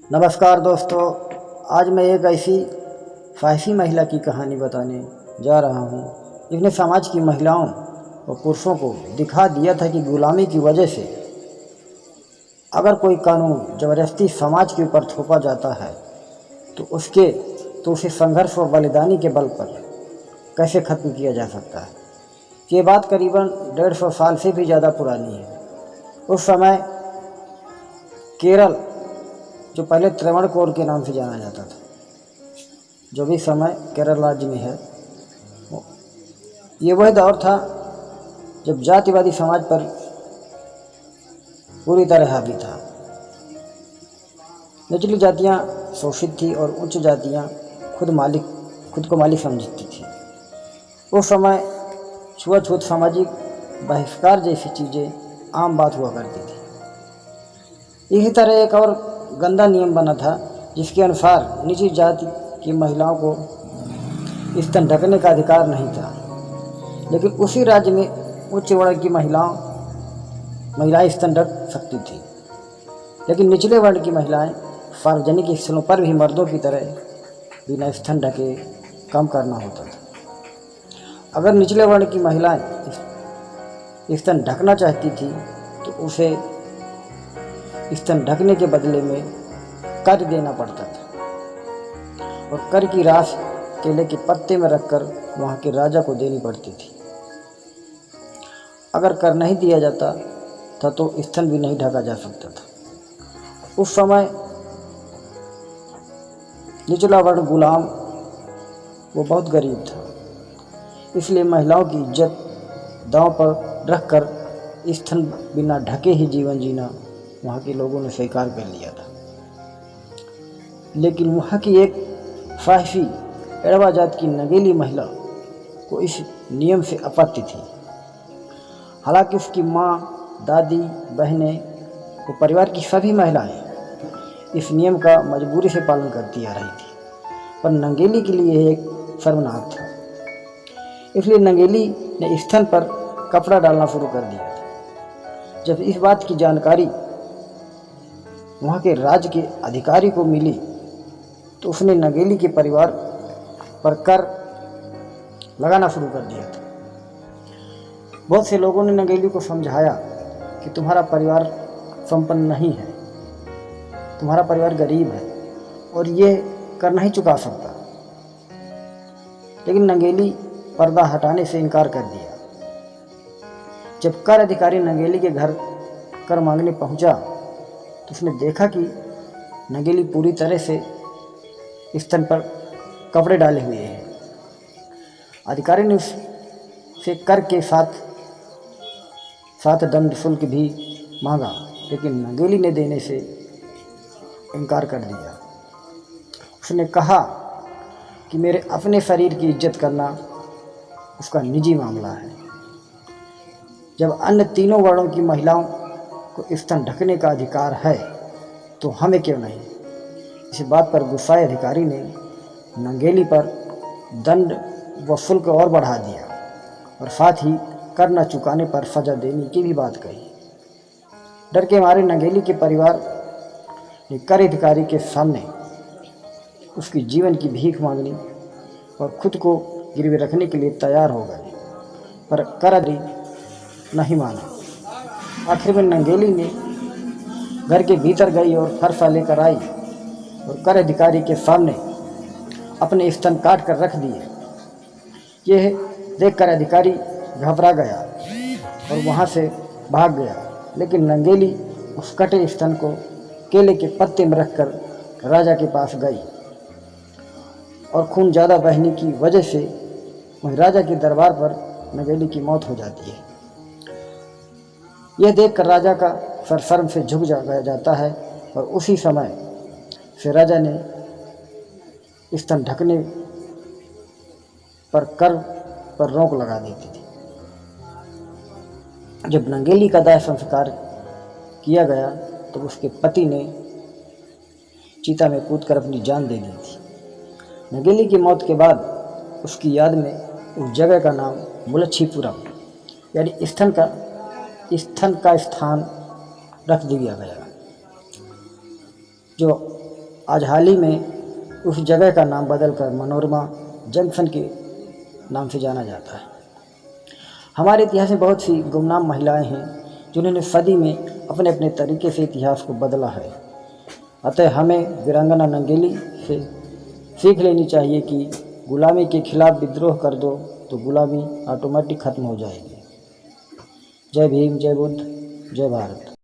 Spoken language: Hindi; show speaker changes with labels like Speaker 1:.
Speaker 1: नमस्कार दोस्तों, आज मैं एक ऐसी साहसी महिला की कहानी बताने जा रहा हूँ जिसने समाज की महिलाओं और पुरुषों को दिखा दिया था कि गुलामी की वजह से अगर कोई कानून ज़बरदस्ती समाज के ऊपर थोपा जाता है तो उसे संघर्ष और बलिदानी के बल पर कैसे ख़त्म किया जा सकता है। ये बात करीबन 150 साल से भी ज़्यादा पुरानी है। उस समय केरल, जो पहले त्रावणकोर के नाम से जाना जाता था, जो भी समय केरल राज्य में है, ये वह दौर था जब जातिवादी समाज पर पूरी तरह हावी था। निचली जातियां शोषित थी और उच्च जातियां खुद को मालिक समझती थी। उस समय छुआछूत, सामाजिक बहिष्कार जैसी चीज़ें आम बात हुआ करती थी। इसी तरह एक और गंदा नियम बना था जिसके अनुसार निजी जाति की महिलाओं को स्तन ढकने का अधिकार नहीं था, लेकिन उसी राज्य में उच्च वर्ग की महिलाएं स्तन ढक सकती थी। लेकिन निचले वर्ग की महिलाएं सार्वजनिक स्थलों पर भी मर्दों की तरह बिना स्तन ढके काम करना होता था। अगर निचले वर्ग की महिलाएं स्तन ढकना चाहती थी तो उसे स्तन ढकने के बदले में कर देना पड़ता था, और कर की राशि केले के पत्ते में रखकर वहाँ के राजा को देनी पड़ती थी। अगर कर नहीं दिया जाता था तो स्तन भी नहीं ढका जा सकता था। उस समय निचला वर्ग गुलाम वो बहुत गरीब था, इसलिए महिलाओं की इज्जत दांव पर रखकर स्तन बिना ढके ही जीवन जीना वहाँ के लोगों ने स्वीकार कर लिया था। लेकिन वहाँ की एक साहसी एड़वा जात की नगेली महिला को इस नियम से आपत्ति थी। हालांकि उसकी माँ, दादी, बहनें और परिवार की सभी महिलाएं इस नियम का मजबूरी से पालन करती आ रही थी, पर नंगेली के लिए एक शर्मनाक था। इसलिए नंगेली ने स्तन पर कपड़ा डालना शुरू कर दिया था। जब इस बात की जानकारी वहाँ के राज्य के अधिकारी को मिली तो उसने नंगेली के परिवार पर कर लगाना शुरू कर दिया था। बहुत से लोगों ने नंगेली को समझाया कि तुम्हारा परिवार संपन्न नहीं है, तुम्हारा परिवार गरीब है और ये कर नहीं चुका सकता। लेकिन नंगेली पर्दा हटाने से इनकार कर दिया। जब कर अधिकारी नंगेली के घर कर मांगने पहुंचा तो उसने देखा कि नंगेली पूरी तरह से स्तन पर कपड़े डाले हुए हैं। अधिकारी ने उससे कर के साथ दंड शुल्क भी मांगा, लेकिन नंगेली ने देने से इनकार कर दिया। उसने कहा कि मेरे अपने शरीर की इज्जत करना उसका निजी मामला है। जब अन्य तीनों वर्णों की महिलाओं को स्तन ढकने का अधिकार है तो हमें क्यों नहीं। इस बात पर गुस्साए अधिकारी ने नंगेली पर दंड व शुल्क और बढ़ा दिया और साथ ही कर न चुकाने पर सजा देने की भी बात कही। डर के मारे नंगेली के परिवार ने कर अधिकारी के सामने उसकी जीवन की भीख मांगनी और खुद को गिरवी रखने के लिए तैयार हो गए, पर कर अधिकारी नहीं माना। आखिर में नंगेली ने घर के भीतर गई और फरसा लेकर आई और कर अधिकारी के सामने अपने स्तन काट कर रख दिए। यह देखकर अधिकारी घबरा गया और वहाँ से भाग गया, लेकिन नंगेली उस कटे स्तन को केले के पत्ते में रखकर राजा के पास गई और खून ज़्यादा बहने की वजह से वहीं राजा के दरबार पर नंगेली की मौत हो जाती है। यह देखकर राजा का सर शर्म से झुक जाता है और उसी समय से राजा ने स्तन ढकने पर कर पर रोक लगा देती थी। जब नंगेली का दाह संस्कार किया गया तो उसके पति ने चिता में कूदकर अपनी जान दे दी थी। नंगेली की मौत के बाद उसकी याद में उस जगह का नाम मुलच्छीपुरम यानी स्तन का स्थान रख दिया गया, जो आज हाल ही में उस जगह का नाम बदलकर मनोरमा जंक्शन के नाम से जाना जाता है। हमारे इतिहास में बहुत सी गुमनाम महिलाएं हैं जिन्होंने सदी में अपने अपने तरीके से इतिहास को बदला है। अतः हमें वीरांगना नंगेली से सीख लेनी चाहिए कि गुलामी के खिलाफ विद्रोह कर दो तो गुलामी ऑटोमेटिक ख़त्म हो जाएगी। जय भीम, जय बुद्ध, जय भारत।